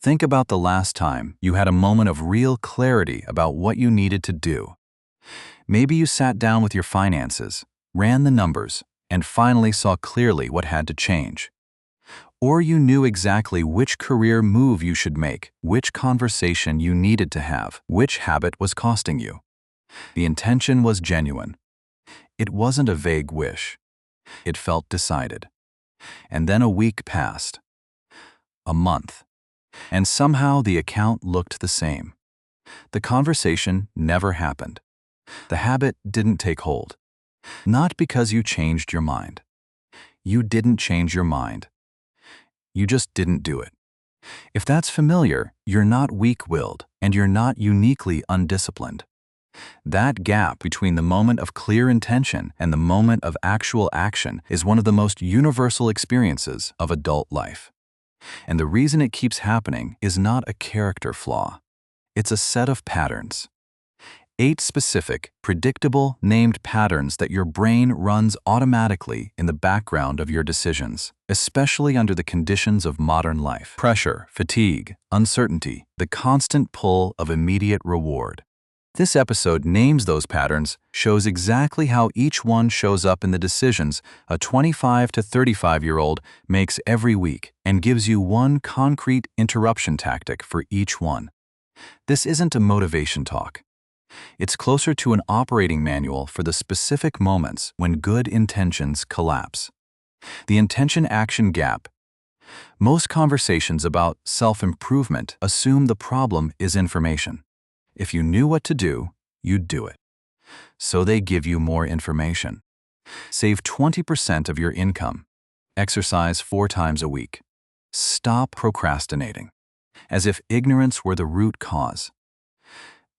Think about the last time you had a moment of real clarity about what you needed to do. Maybe you sat down with your finances, ran the numbers, and finally saw clearly what had to change. Or you knew exactly which career move you should make, which conversation you needed to have, which habit was costing you. The intention was genuine. It wasn't a vague wish. It felt decided. And then a week passed. A month. And somehow the account looked the same. The conversation never happened. The habit didn't take hold. Not because you changed your mind. You didn't change your mind. You just didn't do it. If that's familiar, you're not weak-willed, and you're not uniquely undisciplined. That gap between the moment of clear intention and the moment of actual action is one of the most universal experiences of adult life. And the reason it keeps happening is not a character flaw. It's a set of patterns. 8 specific, predictable, named patterns that your brain runs automatically in the background of your decisions, especially under the conditions of modern life. Pressure, fatigue, uncertainty, the constant pull of immediate reward. This episode names those patterns, shows exactly how each one shows up in the decisions a 25 to 35-year-old makes every week, and gives you one concrete interruption tactic for each one. This isn't a motivation talk. It's closer to an operating manual for the specific moments when good intentions collapse. The intention-action gap. Most conversations about self-improvement assume the problem is information. If you knew what to do, you'd do it. So they give you more information. Save 20% of your income. Exercise 4 times a week. Stop procrastinating. As if ignorance were the root cause.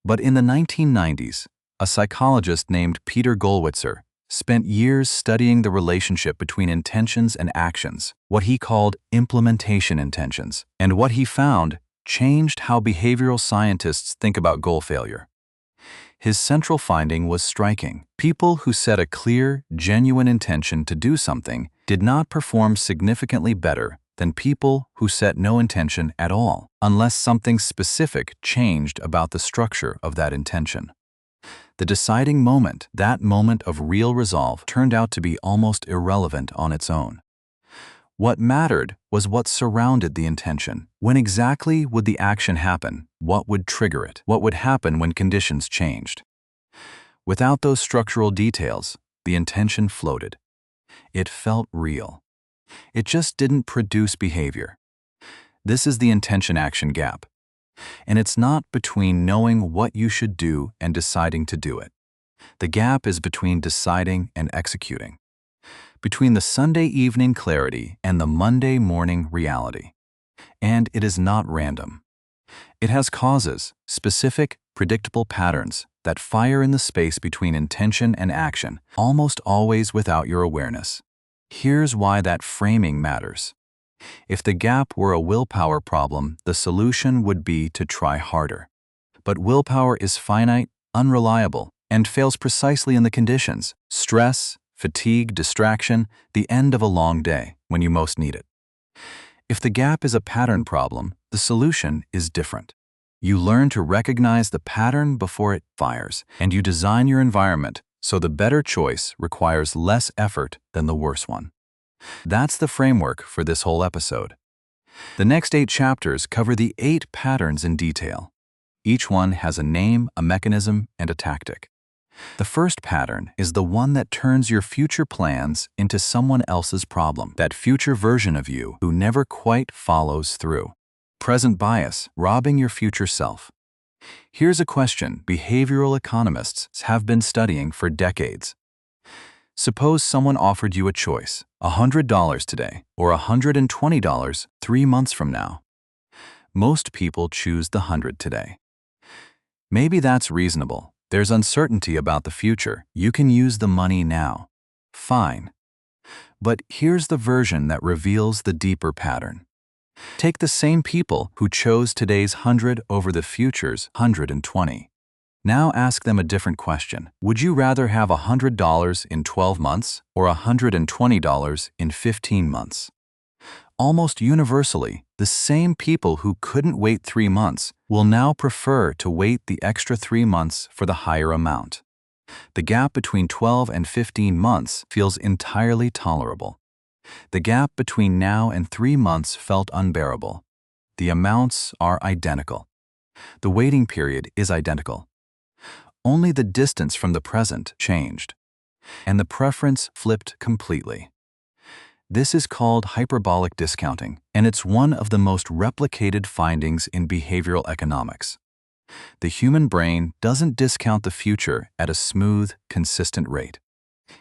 But in the 1990s, a psychologist named Peter Gollwitzer spent years studying the relationship between intentions and actions, what he called implementation intentions, and what he found changed how behavioral scientists think about goal failure. His central finding was striking. People who set a clear, genuine intention to do something did not perform significantly better than people who set no intention at all, unless something specific changed about the structure of that intention. The deciding moment, that moment of real resolve, turned out to be almost irrelevant on its own. What mattered was what surrounded the intention. When exactly would the action happen? What would trigger it? What would happen when conditions changed? Without those structural details, the intention floated. It felt real. It just didn't produce behavior. This is the intention-action gap. And it's not between knowing what you should do and deciding to do it. The gap is between deciding and executing. Between the Sunday evening clarity and the Monday morning reality. And it is not random. It has causes, specific, predictable patterns that fire in the space between intention and action, almost always without your awareness. Here's why that framing matters. If the gap were a willpower problem, the solution would be to try harder. But willpower is finite, unreliable, and fails precisely in the conditions: stress, fatigue, distraction, the end of a long day, when you most need it. If the gap is a pattern problem, the solution is different. You learn to recognize the pattern before it fires, and you design your environment so the better choice requires less effort than the worse one. That's the framework for this whole episode. The next 8 chapters cover the 8 patterns in detail. Each one has a name, a mechanism, and a tactic. The first pattern is the one that turns your future plans into someone else's problem, that future version of you who never quite follows through. Present bias, robbing your future self. Here's a question behavioral economists have been studying for decades. Suppose someone offered you a choice, $100 today or $120 3 months from now. Most people choose the 100 today. Maybe that's reasonable. There's uncertainty about the future. You can use the money now. Fine. But here's the version that reveals the deeper pattern. Take the same people who chose today's 100 over the future's 120. Now ask them a different question. Would you rather have $100 in 12 months or $120 in 15 months? Almost universally, the same people who couldn't wait 3 months will now prefer to wait the extra 3 months for the higher amount. The gap between 12 and 15 months feels entirely tolerable. The gap between now and 3 months felt unbearable. The amounts are identical. The waiting period is identical. Only the distance from the present changed, and the preference flipped completely. This is called hyperbolic discounting, and it's one of the most replicated findings in behavioral economics. The human brain doesn't discount the future at a smooth, consistent rate.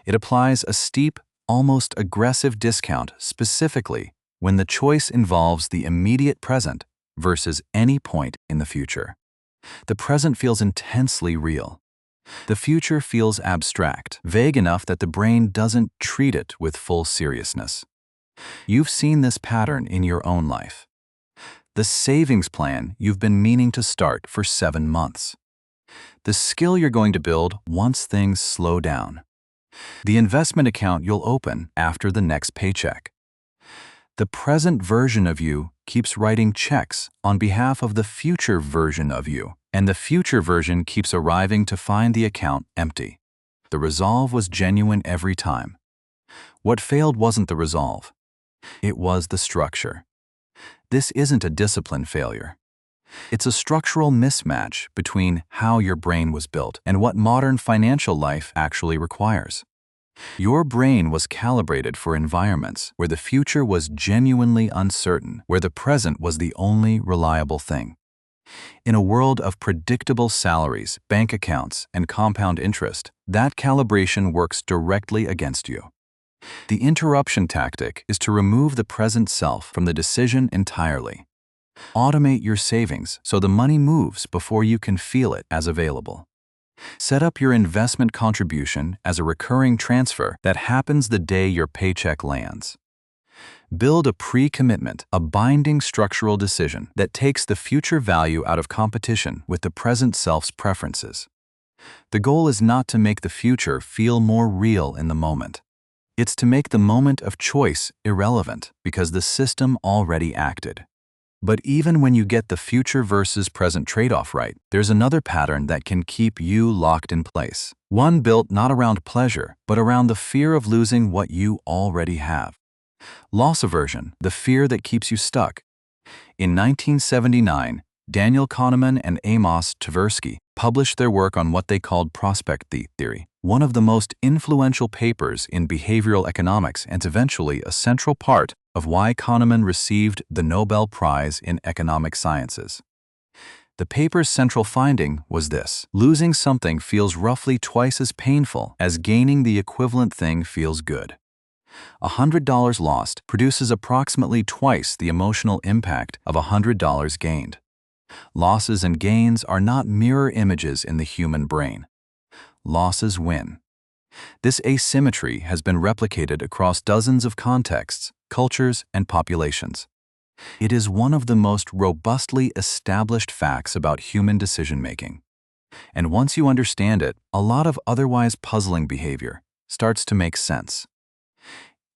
It applies a steep, almost aggressive discount specifically when the choice involves the immediate present versus any point in the future. The present feels intensely real. The future feels abstract, vague enough that the brain doesn't treat it with full seriousness. You've seen this pattern in your own life. The savings plan you've been meaning to start for 7 months. The skill you're going to build once things slow down. The investment account you'll open after the next paycheck. The present version of you keeps writing checks on behalf of the future version of you, and the future version keeps arriving to find the account empty. The resolve was genuine every time. What failed wasn't the resolve. It was the structure. This isn't a discipline failure. It's a structural mismatch between how your brain was built and what modern financial life actually requires. Your brain was calibrated for environments where the future was genuinely uncertain, where the present was the only reliable thing. In a world of predictable salaries, bank accounts, and compound interest, that calibration works directly against you. The interruption tactic is to remove the present self from the decision entirely. Automate your savings so the money moves before you can feel it as available. Set up your investment contribution as a recurring transfer that happens the day your paycheck lands. Build a pre-commitment, a binding structural decision that takes the future value out of competition with the present self's preferences. The goal is not to make the future feel more real in the moment. It's to make the moment of choice irrelevant because the system already acted. But even when you get the future versus present trade-off right, there's another pattern that can keep you locked in place. One built not around pleasure, but around the fear of losing what you already have. Loss aversion, the fear that keeps you stuck. In 1979, Daniel Kahneman and Amos Tversky published their work on what they called prospect theory, one of the most influential papers in behavioral economics and eventually a central part of why Kahneman received the Nobel Prize in Economic Sciences. The paper's central finding was this: losing something feels roughly twice as painful as gaining the equivalent thing feels good. $100 lost produces approximately twice the emotional impact of $100 gained. Losses and gains are not mirror images in the human brain. Losses win. This asymmetry has been replicated across dozens of contexts, cultures, and populations. It is one of the most robustly established facts about human decision-making. And once you understand it, a lot of otherwise puzzling behavior starts to make sense.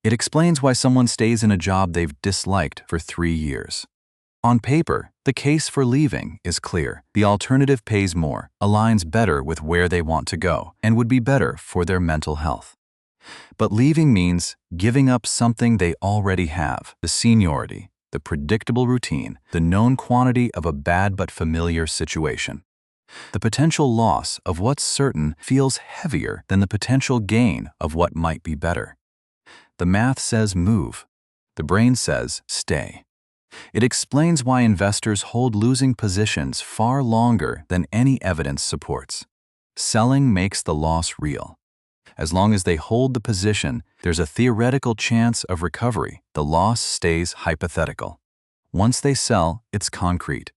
It explains why someone stays in a job they've disliked for 3 years. On paper, the case for leaving is clear. The alternative pays more, aligns better with where they want to go, and would be better for their mental health. But leaving means giving up something they already have: the seniority, the predictable routine, the known quantity of a bad but familiar situation. The potential loss of what's certain feels heavier than the potential gain of what might be better. The math says move. The brain says stay. It explains why investors hold losing positions far longer than any evidence supports. Selling makes the loss real. As long as they hold the position, there's a theoretical chance of recovery. The loss stays hypothetical. Once they sell, it's concrete.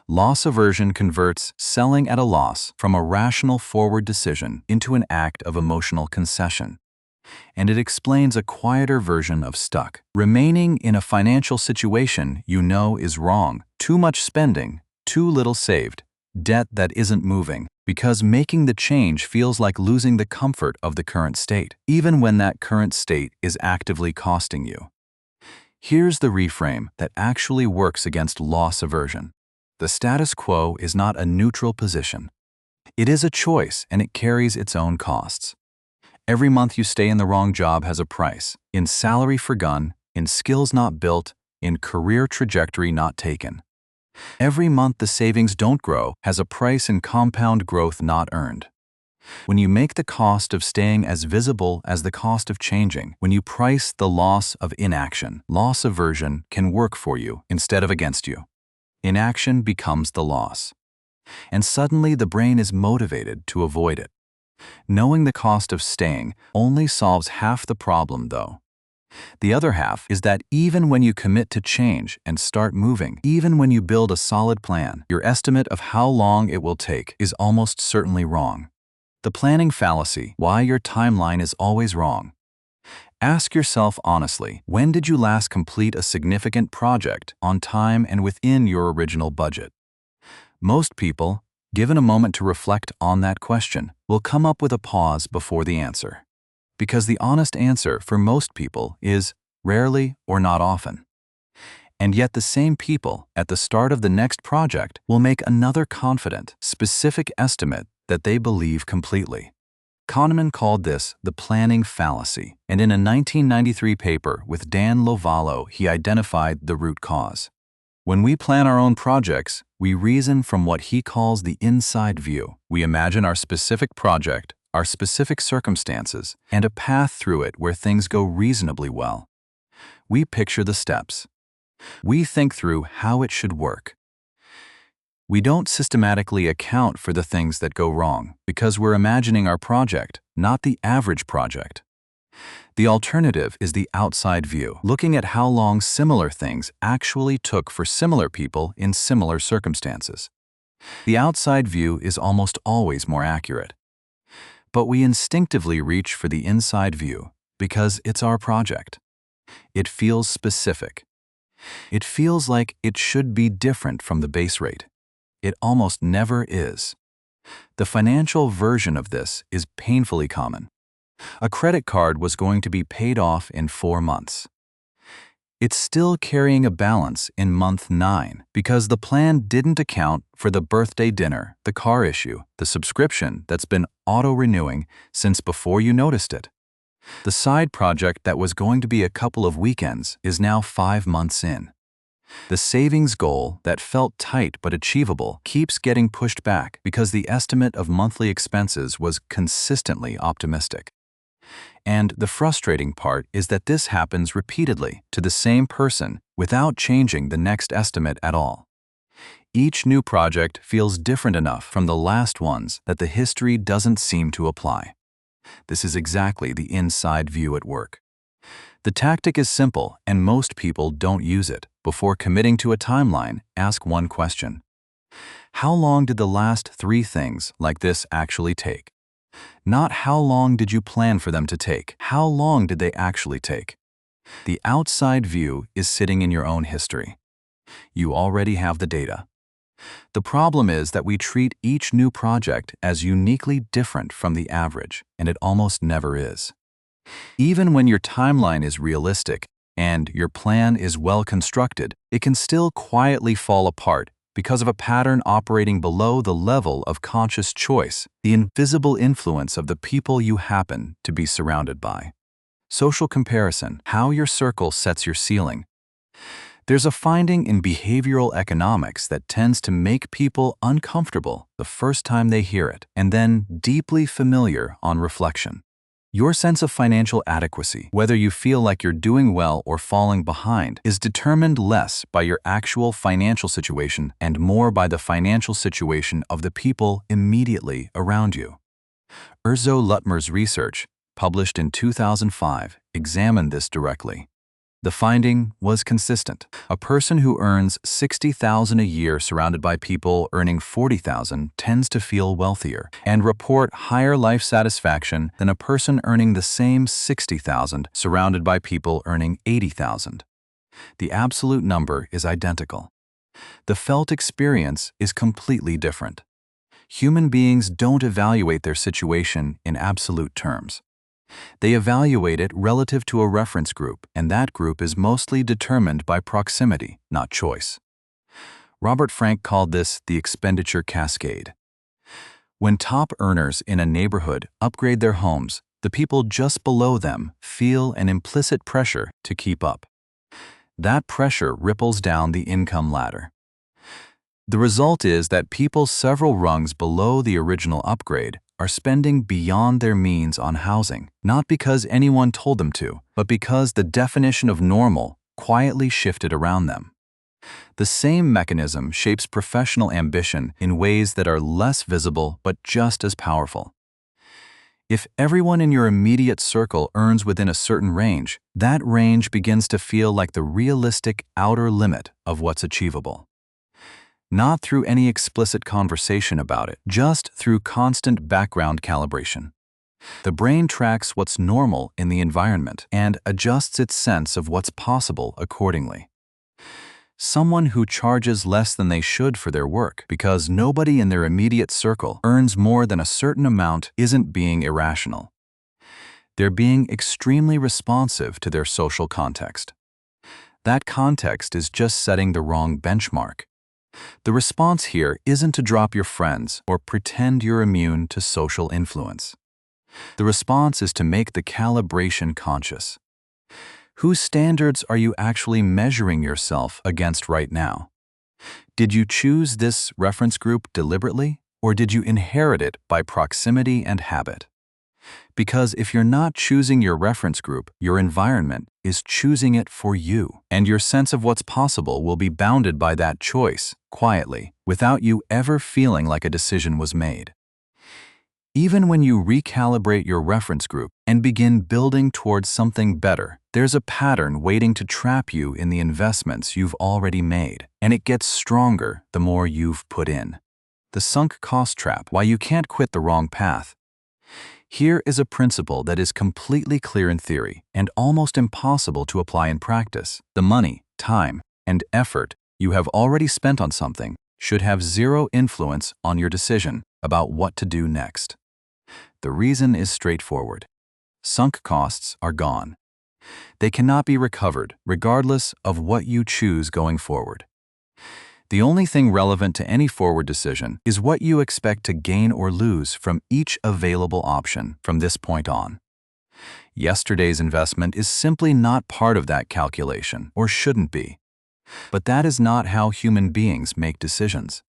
Loss aversion converts selling at a loss from a rational forward decision into an act of emotional concession. And it explains a quieter version of stuck. Remaining in a financial situation you know is wrong, too much spending, too little saved, debt that isn't moving, because making the change feels like losing the comfort of the current state, even when that current state is actively costing you. Here's the reframe that actually works against loss aversion. The status quo is not a neutral position. It is a choice, and it carries its own costs. Every month you stay in the wrong job has a price, in salary forgone, in skills not built, in career trajectory not taken. Every month the savings don't grow has a price in compound growth not earned. When you make the cost of staying as visible as the cost of changing, when you price the loss of inaction, loss aversion can work for you instead of against you. Inaction becomes the loss. And suddenly the brain is motivated to avoid it. Knowing the cost of staying only solves half the problem, though. The other half is that even when you commit to change and start moving, even when you build a solid plan, your estimate of how long it will take is almost certainly wrong. The planning fallacy, why your timeline is always wrong. Ask yourself honestly, when did you last complete a significant project on time and within your original budget? Most people, given a moment to reflect on that question, will come up with a pause before the answer. Because the honest answer for most people is rarely or not often. And yet the same people at the start of the next project will make another confident, specific estimate that they believe completely. Kahneman called this the planning fallacy, and in a 1993 paper with Dan Lovallo, he identified the root cause. When we plan our own projects, we reason from what he calls the inside view. We imagine our specific project, our specific circumstances, and a path through it where things go reasonably well. We picture the steps. We think through how it should work. We don't systematically account for the things that go wrong because we're imagining our project, not the average project. The alternative is the outside view, looking at how long similar things actually took for similar people in similar circumstances. The outside view is almost always more accurate. But we instinctively reach for the inside view because it's our project. It feels specific. It feels like it should be different from the base rate. It almost never is. The financial version of this is painfully common. A credit card was going to be paid off in 4 months. It's still carrying a balance in month 9 because the plan didn't account for the birthday dinner, the car issue, the subscription that's been auto-renewing since before you noticed it. The side project that was going to be a couple of weekends is now 5 months in. The savings goal that felt tight but achievable keeps getting pushed back because the estimate of monthly expenses was consistently optimistic. And the frustrating part is that this happens repeatedly to the same person without changing the next estimate at all. Each new project feels different enough from the last ones that the history doesn't seem to apply. This is exactly the inside view at work. The tactic is simple, and most people don't use it. Before committing to a timeline, ask one question. How long did the last 3 things like this actually take? Not how long did you plan for them to take, how long did they actually take? The outside view is sitting in your own history. You already have the data. The problem is that we treat each new project as uniquely different from the average, and it almost never is. Even when your timeline is realistic and your plan is well constructed, it can still quietly fall apart because of a pattern operating below the level of conscious choice, the invisible influence of the people you happen to be surrounded by. Social comparison, how your circle sets your ceiling. There's a finding in behavioral economics that tends to make people uncomfortable the first time they hear it, and then deeply familiar on reflection. Your sense of financial adequacy, whether you feel like you're doing well or falling behind, is determined less by your actual financial situation and more by the financial situation of the people immediately around you. Luttmer's research, published in 2005, examined this directly. The finding was consistent. A person who earns $60,000 a year surrounded by people earning $40,000 tends to feel wealthier and report higher life satisfaction than a person earning the same $60,000 surrounded by people earning $80,000. The absolute number is identical. The felt experience is completely different. Human beings don't evaluate their situation in absolute terms. They evaluate it relative to a reference group, and that group is mostly determined by proximity, not choice. Robert Frank called this the expenditure cascade. When top earners in a neighborhood upgrade their homes, the people just below them feel an implicit pressure to keep up. That pressure ripples down the income ladder. The result is that people several rungs below the original upgrade are spending beyond their means on housing, not because anyone told them to, but because the definition of normal quietly shifted around them. The same mechanism shapes professional ambition in ways that are less visible but just as powerful. If everyone in your immediate circle earns within a certain range, that range begins to feel like the realistic outer limit of what's achievable. Not through any explicit conversation about it, just through constant background calibration. The brain tracks what's normal in the environment and adjusts its sense of what's possible accordingly. Someone who charges less than they should for their work because nobody in their immediate circle earns more than a certain amount isn't being irrational. They're being extremely responsive to their social context. That context is just setting the wrong benchmark. The response here isn't to drop your friends or pretend you're immune to social influence. The response is to make the calibration conscious. Whose standards are you actually measuring yourself against right now? Did you choose this reference group deliberately, or did you inherit it by proximity and habit? Because if you're not choosing your reference group, your environment is choosing it for you, and your sense of what's possible will be bounded by that choice, quietly, without you ever feeling like a decision was made. Even when you recalibrate your reference group and begin building towards something better, there's a pattern waiting to trap you in the investments you've already made, and it gets stronger the more you've put in. The sunk cost trap, why you can't quit the wrong path. Here is a principle that is completely clear in theory and almost impossible to apply in practice. The money, time, and effort you have already spent on something should have zero influence on your decision about what to do next. The reason is straightforward. Sunk costs are gone. They cannot be recovered, regardless of what you choose going forward. The only thing relevant to any forward decision is what you expect to gain or lose from each available option from this point on. Yesterday's investment is simply not part of that calculation, or shouldn't be. But that is not how human beings make decisions.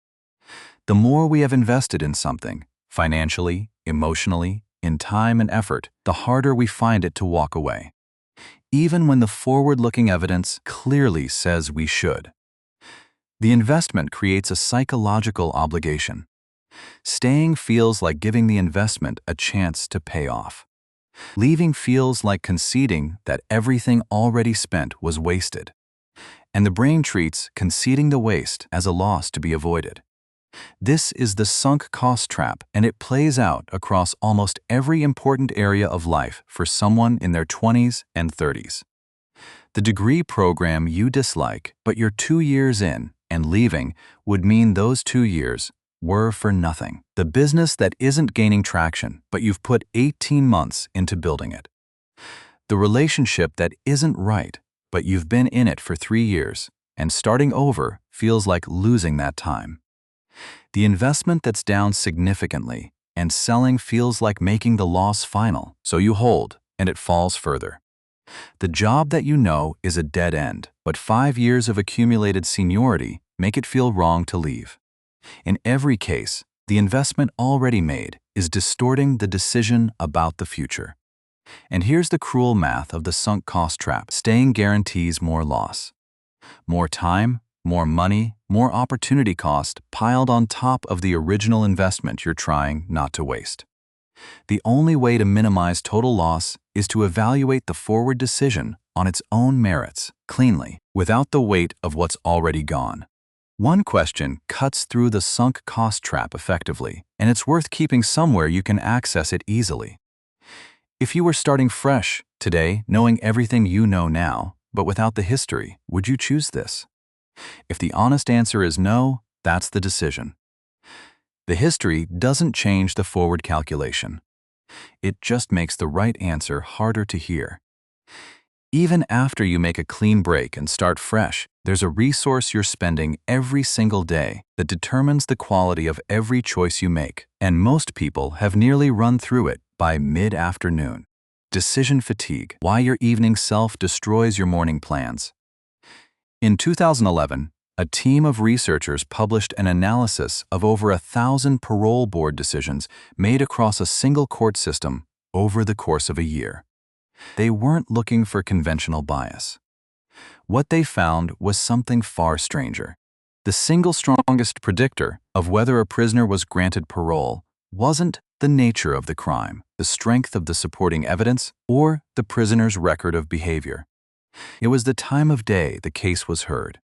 The more we have invested in something, financially, emotionally, in time and effort, the harder we find it to walk away. Even when the forward-looking evidence clearly says we should. The investment creates a psychological obligation. Staying feels like giving the investment a chance to pay off. Leaving feels like conceding that everything already spent was wasted. And the brain treats conceding the waste as a loss to be avoided. This is the sunk cost trap, and it plays out across almost every important area of life for someone in their 20s and 30s. The degree program you dislike, but you're 2 years in, and leaving would mean those 2 years were for nothing. The business that isn't gaining traction, but you've put 18 months into building it. The relationship that isn't right, but you've been in it for 3 years, and starting over feels like losing that time. The investment that's down significantly, and selling feels like making the loss final, so you hold, and it falls further. The job that you know is a dead end, but 5 years of accumulated seniority make it feel wrong to leave. In every case, the investment already made is distorting the decision about the future. And here's the cruel math of the sunk cost trap. Staying guarantees more loss. More time, more money, more opportunity cost piled on top of the original investment you're trying not to waste. The only way to minimize total loss is to evaluate the forward decision on its own merits, cleanly, without the weight of what's already gone. One question cuts through the sunk cost trap effectively, and it's worth keeping somewhere you can access it easily. If you were starting fresh today, knowing everything you know now, but without the history, would you choose this? If the honest answer is no, that's the decision. The history doesn't change the forward calculation. It just makes the right answer harder to hear. Even after you make a clean break and start fresh, there's a resource you're spending every single day that determines the quality of every choice you make, and most people have nearly run through it by mid-afternoon. Decision fatigue, why your evening self destroys your morning plans. In 2011, a team of researchers published an analysis of over 1,000 parole board decisions made across a single court system over the course of a year. They weren't looking for conventional bias. What they found was something far stranger. The single strongest predictor of whether a prisoner was granted parole wasn't the nature of the crime, the strength of the supporting evidence, or the prisoner's record of behavior. It was the time of day the case was heard.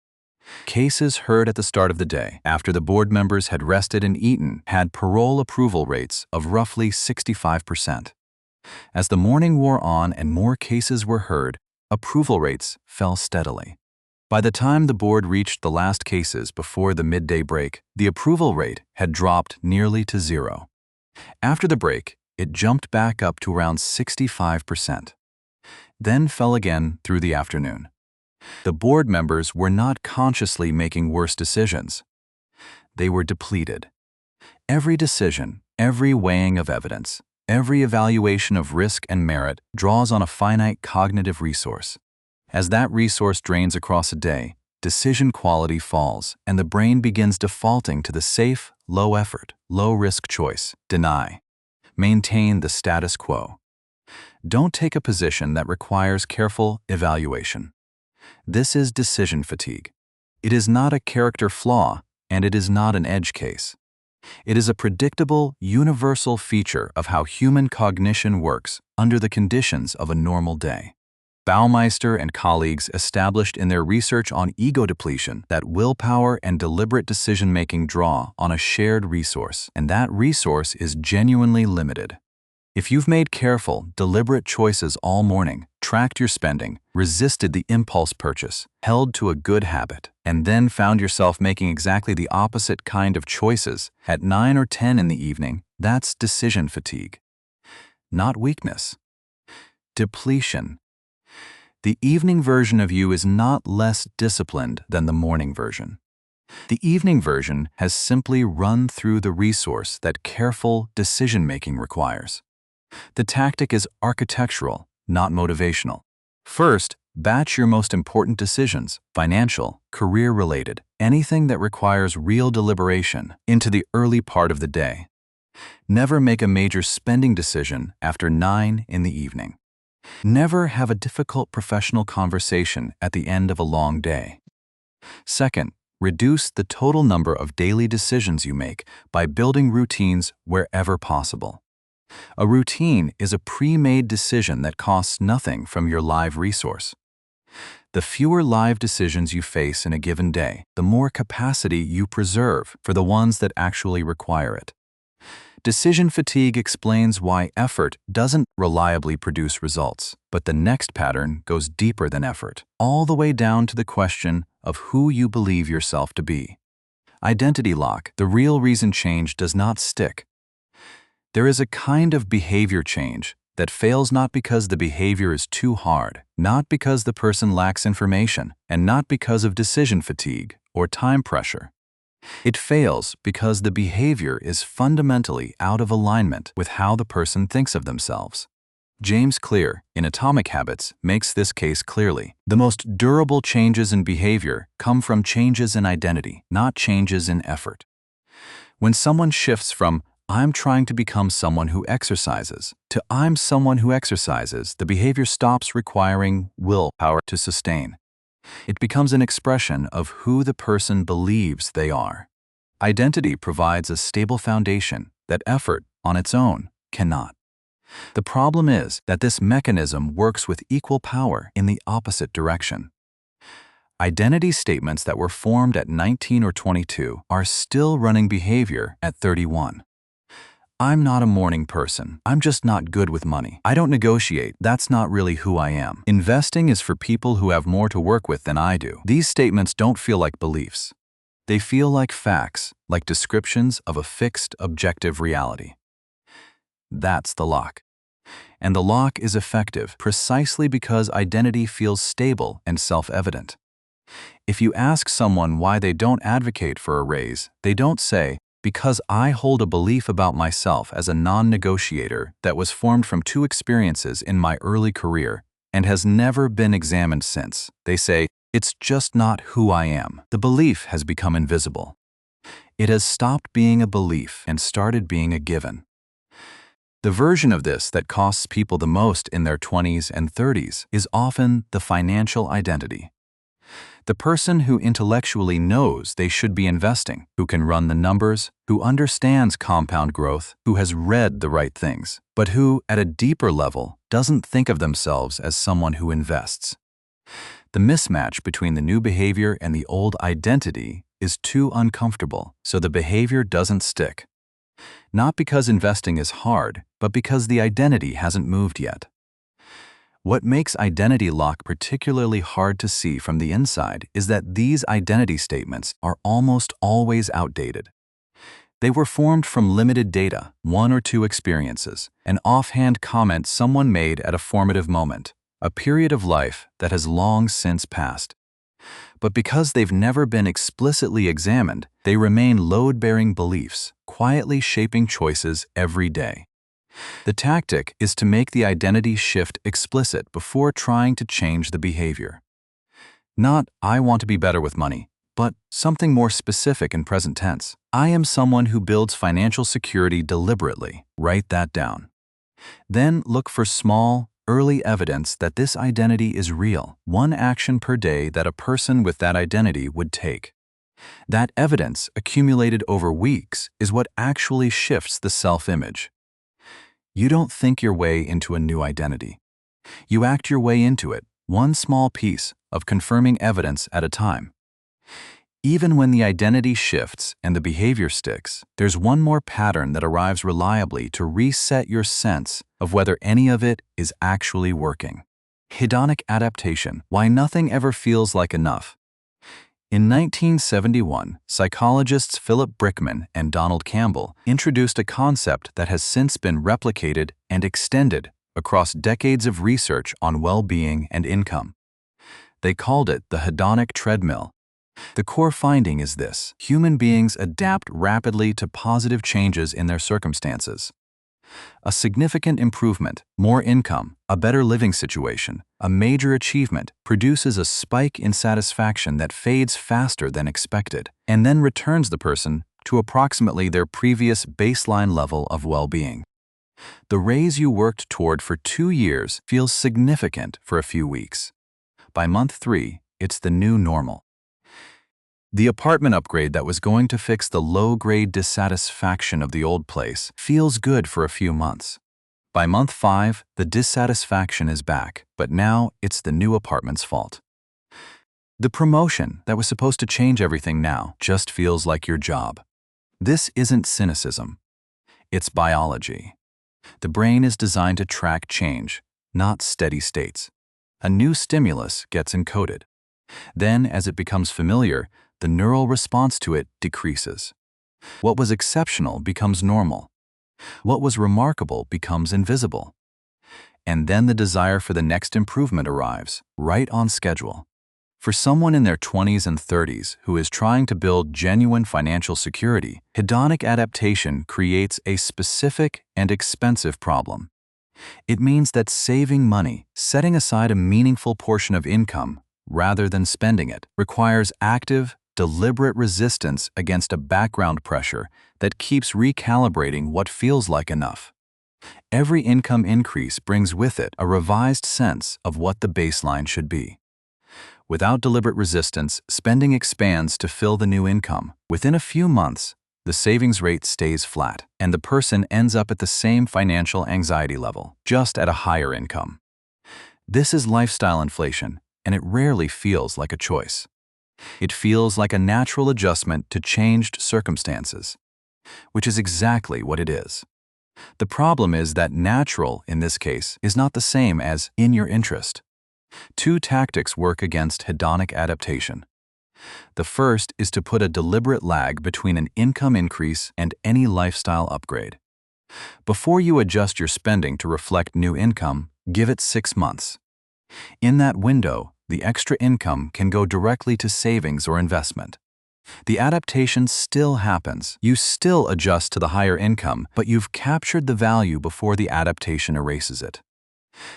Cases heard at the start of the day, after the board members had rested and eaten, had parole approval rates of roughly 65%. As the morning wore on and more cases were heard, approval rates fell steadily. By the time the board reached the last cases before the midday break, the approval rate had dropped nearly to zero. After the break, it jumped back up to around 65%, then fell again through the afternoon. The board members were not consciously making worse decisions. They were depleted. Every decision, every weighing of evidence, every evaluation of risk and merit draws on a finite cognitive resource. As that resource drains across a day, decision quality falls and the brain begins defaulting to the safe, low-effort, low-risk choice: deny. Maintain the status quo. Don't take a position that requires careful evaluation. This is decision fatigue. It is not a character flaw, and it is not an edge case. It is a predictable, universal feature of how human cognition works under the conditions of a normal day. Baumeister and colleagues established in their research on ego depletion that willpower and deliberate decision-making draw on a shared resource, and that resource is genuinely limited. If you've made careful, deliberate choices all morning, tracked your spending, resisted the impulse purchase, held to a good habit, and then found yourself making exactly the opposite kind of choices at 9 or 10 in the evening, that's decision fatigue. Not weakness. Depletion. The evening version of you is not less disciplined than the morning version. The evening version has simply run through the resource that careful decision-making requires. The tactic is architectural, not motivational. First, batch your most important decisions, financial, career-related, anything that requires real deliberation, into the early part of the day. Never make a major spending decision after 9 in the evening. Never have a difficult professional conversation at the end of a long day. Second, reduce the total number of daily decisions you make by building routines wherever possible. A routine is a pre-made decision that costs nothing from your live resource. The fewer live decisions you face in a given day, the more capacity you preserve for the ones that actually require it. Decision fatigue explains why effort doesn't reliably produce results, but the next pattern goes deeper than effort, all the way down to the question of who you believe yourself to be. Identity lock: the real reason change does not stick. There is a kind of behavior change that fails not because the behavior is too hard, not because the person lacks information, and not because of decision fatigue or time pressure. It fails because the behavior is fundamentally out of alignment with how the person thinks of themselves. James Clear, in Atomic Habits, makes this case clearly. The most durable changes in behavior come from changes in identity, not changes in effort. When someone shifts from "I'm trying to become someone who exercises" to "I'm someone who exercises," the behavior stops requiring willpower to sustain. It becomes an expression of who the person believes they are. Identity provides a stable foundation that effort, on its own, cannot. The problem is that this mechanism works with equal power in the opposite direction. Identity statements that were formed at 19 or 22 are still running behavior at 31. I'm not a morning person. I'm just not good with money. I don't negotiate. That's not really who I am. Investing is for people who have more to work with than I do. These statements don't feel like beliefs. They feel like facts, like descriptions of a fixed, objective reality. That's the lock. And the lock is effective precisely because identity feels stable and self-evident. If you ask someone why they don't advocate for a raise, they don't say, "Because I hold a belief about myself as a non-negotiator that was formed from two experiences in my early career and has never been examined since." They say, "It's just not who I am." The belief has become invisible. It has stopped being a belief and started being a given. The version of this that costs people the most in their 20s and 30s is often the financial identity. The person who intellectually knows they should be investing, who can run the numbers, who understands compound growth, who has read the right things, but who, at a deeper level, doesn't think of themselves as someone who invests. The mismatch between the new behavior and the old identity is too uncomfortable, so the behavior doesn't stick. Not because investing is hard, but because the identity hasn't moved yet. What makes identity lock particularly hard to see from the inside is that these identity statements are almost always outdated. They were formed from limited data, one or two experiences, an offhand comment someone made at a formative moment, a period of life that has long since passed. But because they've never been explicitly examined, they remain load-bearing beliefs, quietly shaping choices every day. The tactic is to make the identity shift explicit before trying to change the behavior. Not, "I want to be better with money," but something more specific in present tense. "I am someone who builds financial security deliberately." Write that down. Then look for small, early evidence that this identity is real, one action per day that a person with that identity would take. That evidence, accumulated over weeks, is what actually shifts the self-image. You don't think your way into a new identity. You act your way into it, one small piece of confirming evidence at a time. Even when the identity shifts and the behavior sticks, there's one more pattern that arrives reliably to reset your sense of whether any of it is actually working. Hedonic adaptation, why nothing ever feels like enough. In 1971, psychologists Philip Brickman and Donald Campbell introduced a concept that has since been replicated and extended across decades of research on well-being and income. They called it the hedonic treadmill. The core finding is this: human beings adapt rapidly to positive changes in their circumstances. A significant improvement, more income, a better living situation, a major achievement produces a spike in satisfaction that fades faster than expected and then returns the person to approximately their previous baseline level of well-being. The raise you worked toward for 2 years feels significant for a few weeks. By month 3, it's the new normal. The apartment upgrade that was going to fix the low-grade dissatisfaction of the old place feels good for a few months. By month 5, the dissatisfaction is back, but now it's the new apartment's fault. The promotion that was supposed to change everything now just feels like your job. This isn't cynicism. It's biology. The brain is designed to track change, not steady states. A new stimulus gets encoded. Then, as it becomes familiar, the neural response to it decreases. What was exceptional becomes normal. What was remarkable becomes invisible. And then the desire for the next improvement arrives, right on schedule. For someone in their 20s and 30s who is trying to build genuine financial security, hedonic adaptation creates a specific and expensive problem. It means that saving money, setting aside a meaningful portion of income, rather than spending it, requires active, deliberate resistance against a background pressure that keeps recalibrating what feels like enough. Every income increase brings with it a revised sense of what the baseline should be. Without deliberate resistance, spending expands to fill the new income. Within a few months, the savings rate stays flat, and the person ends up at the same financial anxiety level, just at a higher income. This is lifestyle inflation, and it rarely feels like a choice. It feels like a natural adjustment to changed circumstances, which is exactly what it is. The problem is that natural, in this case, is not the same as in your interest. Two tactics work against hedonic adaptation. The first is to put a deliberate lag between an income increase and any lifestyle upgrade. Before you adjust your spending to reflect new income, give it 6 months. In that window, the extra income can go directly to savings or investment. The adaptation still happens. You still adjust to the higher income, but you've captured the value before the adaptation erases it.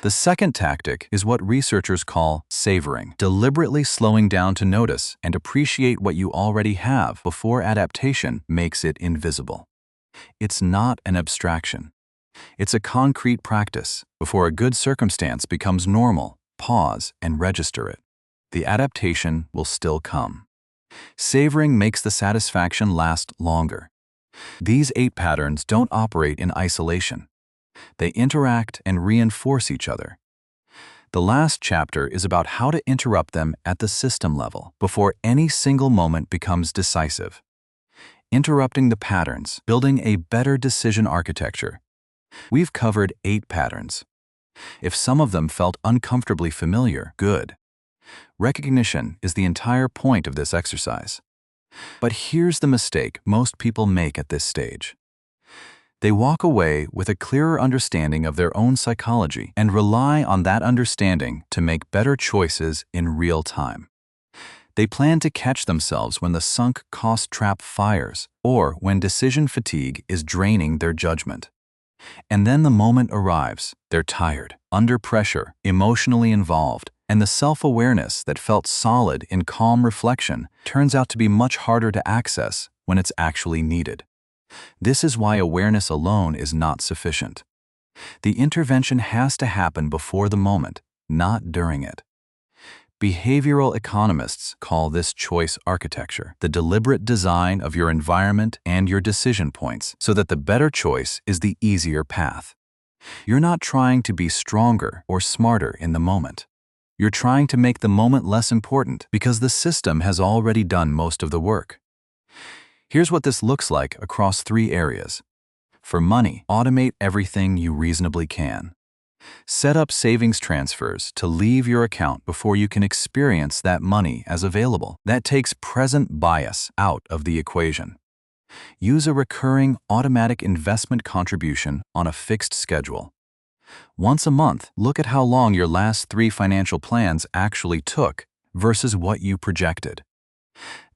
The second tactic is what researchers call savoring, deliberately slowing down to notice and appreciate what you already have before adaptation makes it invisible. It's not an abstraction. It's a concrete practice. Before a good circumstance becomes normal, pause and register it. The adaptation will still come. Savoring makes the satisfaction last longer. These 8 patterns don't operate in isolation. They interact and reinforce each other. The last chapter is about how to interrupt them at the system level before any single moment becomes decisive. Interrupting the patterns, building a better decision architecture. We've covered 8 patterns. If some of them felt uncomfortably familiar, good. Recognition is the entire point of this exercise. But here's the mistake most people make at this stage. They walk away with a clearer understanding of their own psychology and rely on that understanding to make better choices in real time. They plan to catch themselves when the sunk cost trap fires or when decision fatigue is draining their judgment. And then the moment arrives. They're tired, under pressure, emotionally involved, and the self-awareness that felt solid in calm reflection turns out to be much harder to access when it's actually needed. This is why awareness alone is not sufficient. The intervention has to happen before the moment, not during it. Behavioral economists call this choice architecture, the deliberate design of your environment and your decision points so that the better choice is the easier path. You're not trying to be stronger or smarter in the moment. You're trying to make the moment less important because the system has already done most of the work. Here's what this looks like across 3 areas. For money, automate everything you reasonably can. Set up savings transfers to leave your account before you can experience that money as available. That takes present bias out of the equation. Use a recurring automatic investment contribution on a fixed schedule. Once a month, look at how long your last 3 financial plans actually took versus what you projected.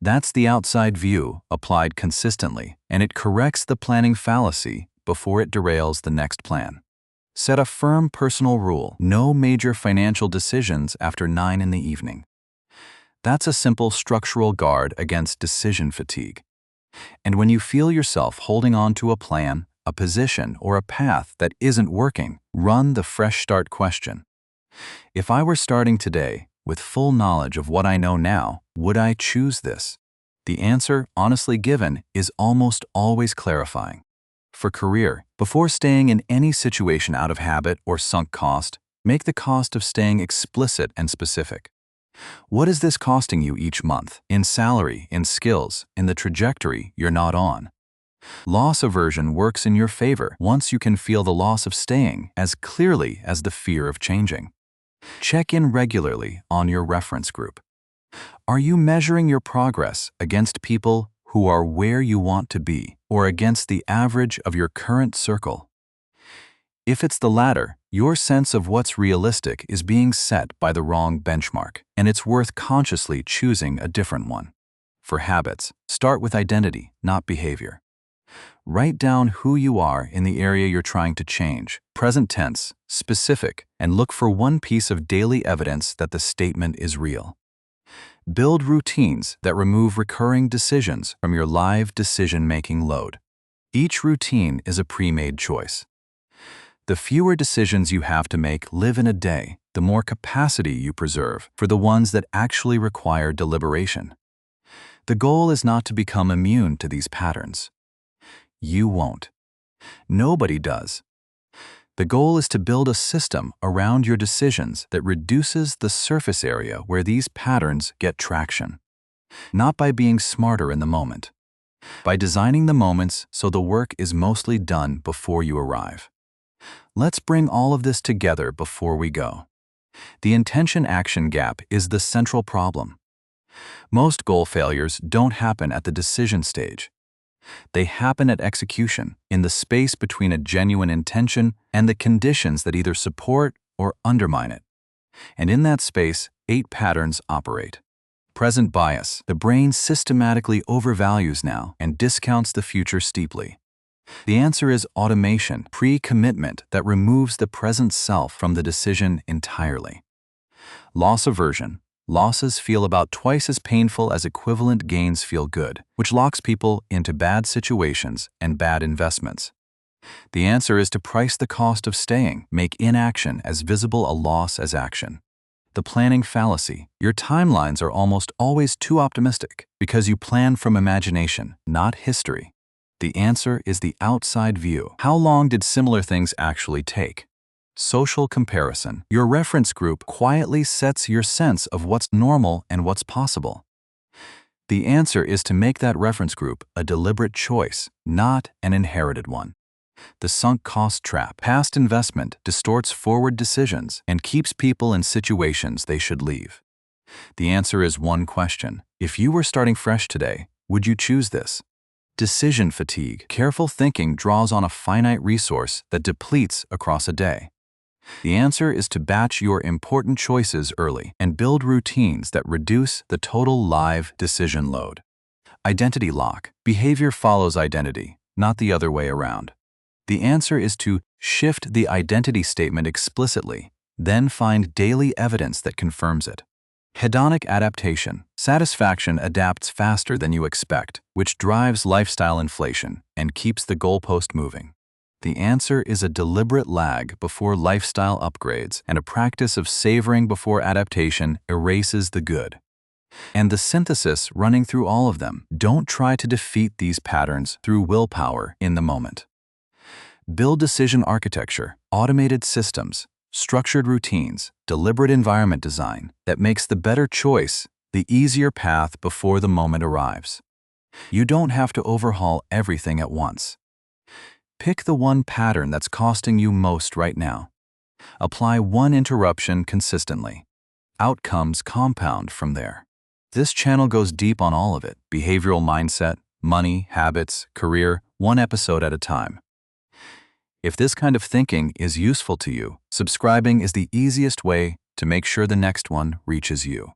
That's the outside view applied consistently, and it corrects the planning fallacy before it derails the next plan. Set a firm personal rule: no major financial decisions after 9 in the evening. That's a simple structural guard against decision fatigue. And when you feel yourself holding on to a plan, a position, or a path that isn't working, run the fresh start question. If I were starting today, with full knowledge of what I know now, would I choose this? The answer, honestly given, is almost always clarifying. For career, before staying in any situation out of habit or sunk cost, make the cost of staying explicit and specific. What is this costing you each month, in salary, in skills, in the trajectory you're not on? Loss aversion works in your favor once you can feel the loss of staying as clearly as the fear of changing. Check in regularly on your reference group. Are you measuring your progress against people who are where you want to be, or against the average of your current circle? If it's the latter, your sense of what's realistic is being set by the wrong benchmark, and it's worth consciously choosing a different one. For habits, start with identity, not behavior. Write down who you are in the area you're trying to change, present tense, specific, and look for one piece of daily evidence that the statement is real. Build routines that remove recurring decisions from your live decision-making load. Each routine is a pre-made choice. The fewer decisions you have to make live in a day, the more capacity you preserve for the ones that actually require deliberation. The goal is not to become immune to these patterns. You won't. Nobody does. The goal is to build a system around your decisions that reduces the surface area where these patterns get traction. Not by being smarter in the moment, by designing the moments so the work is mostly done before you arrive. Let's bring all of this together before we go. The intention-action gap is the central problem. Most goal failures don't happen at the decision stage. They happen at execution, in the space between a genuine intention and the conditions that either support or undermine it. And in that space, 8 patterns operate. Present bias. The brain systematically overvalues now and discounts the future steeply. The answer is automation, pre-commitment that removes the present self from the decision entirely. Loss aversion. Losses feel about twice as painful as equivalent gains feel good, which locks people into bad situations and bad investments. The answer is to price the cost of staying, make inaction as visible a loss as action. The planning fallacy. Your timelines are almost always too optimistic because you plan from imagination, not history. The answer is the outside view. How long did similar things actually take? Social comparison. Your reference group quietly sets your sense of what's normal and what's possible. The answer is to make that reference group a deliberate choice, not an inherited one. The sunk cost trap. Past investment distorts forward decisions and keeps people in situations they should leave. The answer is one question. If you were starting fresh today, would you choose this? Decision fatigue. Careful thinking draws on a finite resource that depletes across a day. The answer is to batch your important choices early and build routines that reduce the total live decision load. Identity lock. Behavior follows identity, not the other way around. The answer is to shift the identity statement explicitly, then find daily evidence that confirms it. Hedonic adaptation. Satisfaction adapts faster than you expect, which drives lifestyle inflation and keeps the goalpost moving. The answer is a deliberate lag before lifestyle upgrades and a practice of savoring before adaptation erases the good. And the synthesis running through all of them. Don't try to defeat these patterns through willpower in the moment. Build decision architecture, automated systems, structured routines, deliberate environment design that makes the better choice the easier path before the moment arrives. You don't have to overhaul everything at once. Pick the one pattern that's costing you most right now. Apply one interruption consistently. Outcomes compound from there. This channel goes deep on all of it: behavioral mindset, money, habits, career, one episode at a time. If this kind of thinking is useful to you, subscribing is the easiest way to make sure the next one reaches you.